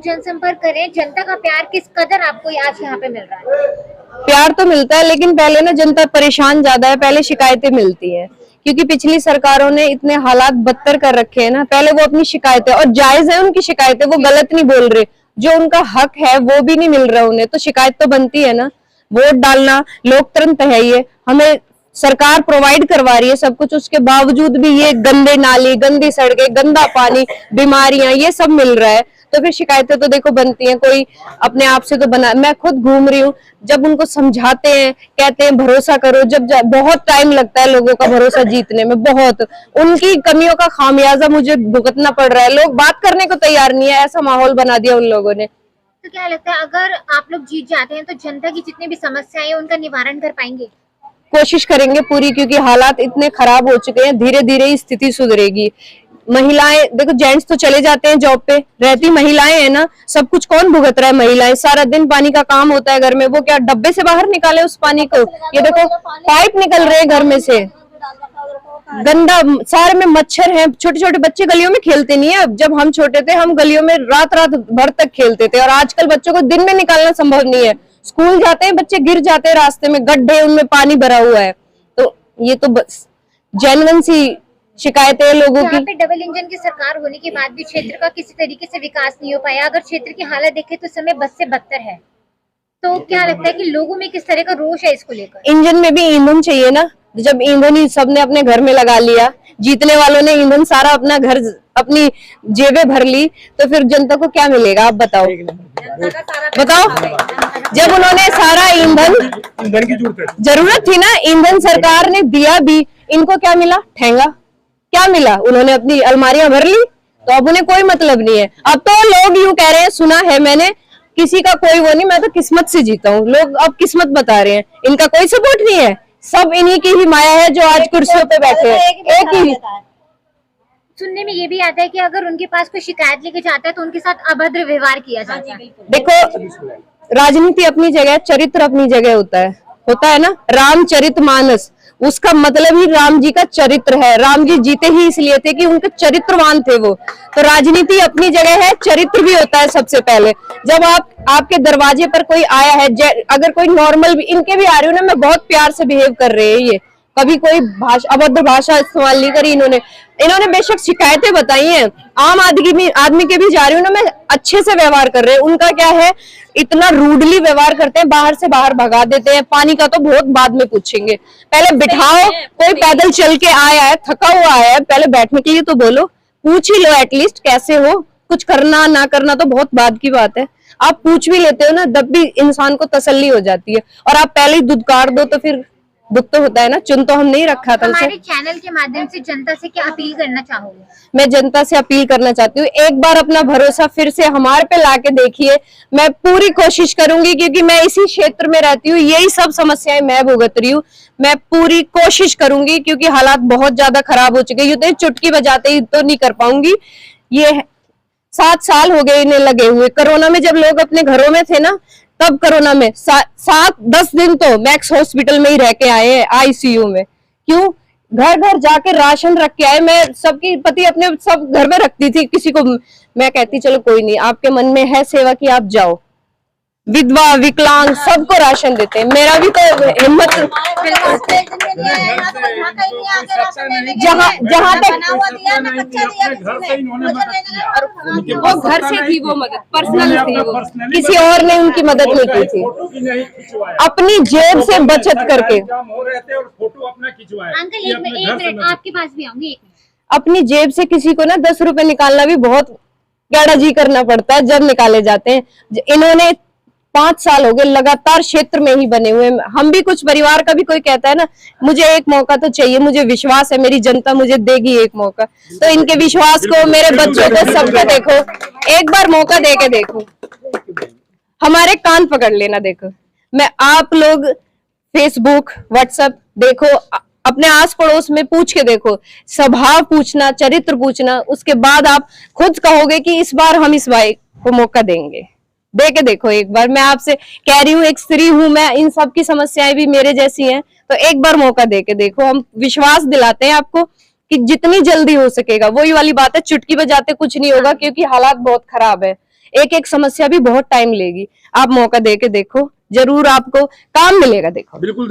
जनसंपर्क करें, जनता का प्यार किस कदर आपको आज यहाँ पे मिल रहा है? प्यार तो मिलता है, लेकिन पहले ना जनता परेशान ज्यादा है, पहले शिकायतें मिलती है क्योंकि पिछली सरकारों ने इतने हालात बदतर कर रखे हैं ना। पहले वो अपनी शिकायतें, और जायज है उनकी शिकायतें, वो गलत नहीं बोल रहे, जो उनका हक है वो भी नहीं मिल रहा उन्हें, तो शिकायत तो बनती है ना। वोट डालना लोकतंत्र है, ये हमें सरकार प्रोवाइड करवा रही है सब कुछ, उसके बावजूद भी ये गंदे नाली, गंदी सड़कें, गंदा पानी, बीमारियां, ये सब मिल रहा है, तो फिर शिकायतें तो देखो बनती हैं। कोई अपने आप से तो बना, मैं खुद घूम रही हूँ, जब उनको समझाते हैं, कहते हैं भरोसा करो, जब बहुत टाइम लगता है लोगों का भरोसा जीतने में, बहुत उनकी कमियों का खामियाजा मुझे भुगतना पड़ रहा है। लोग बात करने को तैयार नहीं है, ऐसा माहौल बना दिया उन लोगों ने। तो क्या लगता है अगर आप लोग जीत जाते हैं तो जनता की जितनी भी समस्याएं हैं उनका निवारण कर पाएंगे? कोशिश करेंगे पूरी, क्योंकि हालात इतने खराब हो चुके हैं, धीरे धीरे स्थिति सुधरेगी। महिलाएं देखो, जेंट्स तो चले जाते हैं जॉब पे, रहती महिलाएं है ना, सब कुछ कौन भुगत रहा है? महिलाएं, सारा दिन पानी का काम होता है घर में, वो क्या डब्बे से बाहर निकाले उस पानी को? ये देखो पाइप निकल रहे हैं घर में से, गंदा, सारे में मच्छर हैं। छोटे छोटे बच्चे गलियों में खेलते नहीं है, जब हम छोटे थे हम गलियों में रात रात भर तक खेलते थे, और आजकल बच्चों को दिन में निकालना संभव नहीं है। स्कूल जाते हैं बच्चे, गिर जाते हैं रास्ते में, गड्ढे, उनमें पानी भरा हुआ है। तो ये तो बस जेन्युइन सी शिकायतें हैं लोगों की। पे डबल इंजन की सरकार होने के बाद भी क्षेत्र का किसी तरीके से विकास नहीं हो पाया। अगर क्षेत्र की हालत देखें तो समय बद से बदतर है, तो क्या लगता है कि लोगों में किस तरह का रोष है इसको लेकर? इंजन में भी ईंधन चाहिए ना, जब ईंधन ही सबने अपने घर में लगा लिया, जीतने वालों ने ईंधन सारा अपना घर, अपनी जेबें भर ली, तो फिर जनता को क्या मिलेगा? आप बताओ बताओ। जब उन्होंने सारा ईंधन की जरूरत थी ना, ईंधन सरकार ने दिया भी, इनको क्या मिला? ठेंगा। क्या मिला? उन्होंने अपनी अलमारियां भर ली, तो अब उन्हें कोई मतलब नहीं है। अब तो लोग यूं कह रहे हैं, सुना है मैंने, किसी का कोई वो नहीं, मैं तो किस्मत से जीता हूँ। लोग अब किस्मत बता रहे हैं, इनका कोई सपोर्ट नहीं है, सब इन्हीं की ही माया है जो आज कुर्सियों पे बैठे हैं। एक ही सुनने में ये भी आता है कि अगर उनके पास कोई शिकायत लेके जाता है तो उनके साथ अभद्र व्यवहार किया जाता है। देखो, राजनीति अपनी जगह, चरित्र अपनी जगह होता है ना। रामचरितमानस, उसका मतलब ही राम जी का चरित्र है। राम जी जीते ही इसलिए थे कि उनके चरित्रवान थे वो। तो राजनीति अपनी जगह है, चरित्र भी होता है सबसे पहले। जब आपके दरवाजे पर कोई आया है, अगर कोई नॉर्मल भी, इनके भी आ रही हूँ ना, मैं बहुत प्यार से बिहेव कर रहे हैं, ये कभी कोई अभद्र भाषा इस्तेमाल नहीं करी इन्होंने बेशक शिकायतें बताई हैं, आम आदमी के भी जा रही हूँ ना, मैं अच्छे से व्यवहार कर रहे हैं। उनका क्या है, इतना रूडली व्यवहार करते हैं, बाहर से बाहर भगा देते हैं। पानी का तो बहुत बाद में पूछेंगे, पहले बिठाओ। कोई पैदल चल के आया है, थका हुआ आया है, पहले बैठने के लिए तो बोलो, पूछ ही लो एटलीस्ट कैसे हो। कुछ करना ना करना तो बहुत बाद की बात है, आप पूछ भी लेते हो ना, तब भी इंसान को तसल्ली हो जाती है। और आप पहले ही दुदकार दो तो फिर दुख तो होता है ना। चुन तो हम नहीं रखा था। हमारे चैनल के माध्यम से जनता से क्या अपील करना चाहोगे? मैं जनता से अपील करना चाहती हूँ, एक बार अपना भरोसा फिर से हमारे पे लाके देखिए। मैं पूरी कोशिश करूंगी, क्योंकि मैं इसी क्षेत्र में रहती हूँ, यही सब समस्याएं मैं भुगत रही हूँ। मैं पूरी कोशिश करूंगी, क्योंकि हालात बहुत ज्यादा खराब हो चुके हैं। ये तो चुटकी बजाते ही तो नहीं कर पाऊंगी। ये 7 साल हो गए इन्हें लगे हुए। कोरोना में जब लोग अपने घरों में थे ना, तब कोरोना में 7-10 दिन तो मैक्स हॉस्पिटल में ही रह के आए हैं, आईसीयू में। क्यों? घर घर जाके राशन रख के आए। मैं सबकी पति अपने सब घर में रखती थी, किसी को मैं कहती चलो कोई नहीं, आपके मन में है सेवा की आप जाओ। विधवा, विकलांग, सबको राशन देते हैं। मेरा भी तो हिम्मत, जहाँ तक वो घर से थी, वो मदद पर्सनल थी, वो किसी और ने उनकी मदद नहीं की थी, अपनी जेब से बचत करके। अंकल एक मिनट आपके पास भी आऊंगी। अपनी जेब से किसी को ना 10 रुपए निकालना भी बहुत गैड़ा जी करना पड़ता है, जब निकाले जाते हैं। इन्होंने 5 साल हो गए लगातार क्षेत्र में ही बने हुए। हम भी कुछ परिवार का भी कोई कहता है ना, मुझे एक मौका तो चाहिए, मुझे विश्वास है मेरी जनता मुझे देगी एक मौका। तो इनके विश्वास को, मेरे बच्चों को, सबको देखो, एक बार मौका दे के देखो, हमारे कान पकड़ लेना। देखो, मैं आप लोग फेसबुक, व्हाट्सएप देखो, अपने आस पड़ोस में पूछ के देखो, स्वभाव पूछना, चरित्र पूछना, उसके बाद आप खुद कहोगे कि इस बार हम इस भाई को मौका देंगे। दे के देखो एक बार। मैं आपसे कह रही हूँ, एक स्त्री हूं मैं, इन सब की समस्याएं भी मेरे जैसी हैं, तो एक बार मौका दे के देखो। हम विश्वास दिलाते हैं आपको कि जितनी जल्दी हो सकेगा। वही वाली बात है, चुटकी बजाते कुछ नहीं होगा, क्योंकि हालात बहुत खराब है। एक एक समस्या भी बहुत टाइम लेगी। आप मौका दे के देखो, जरूर आपको काम मिलेगा। देखो बिल्कुल।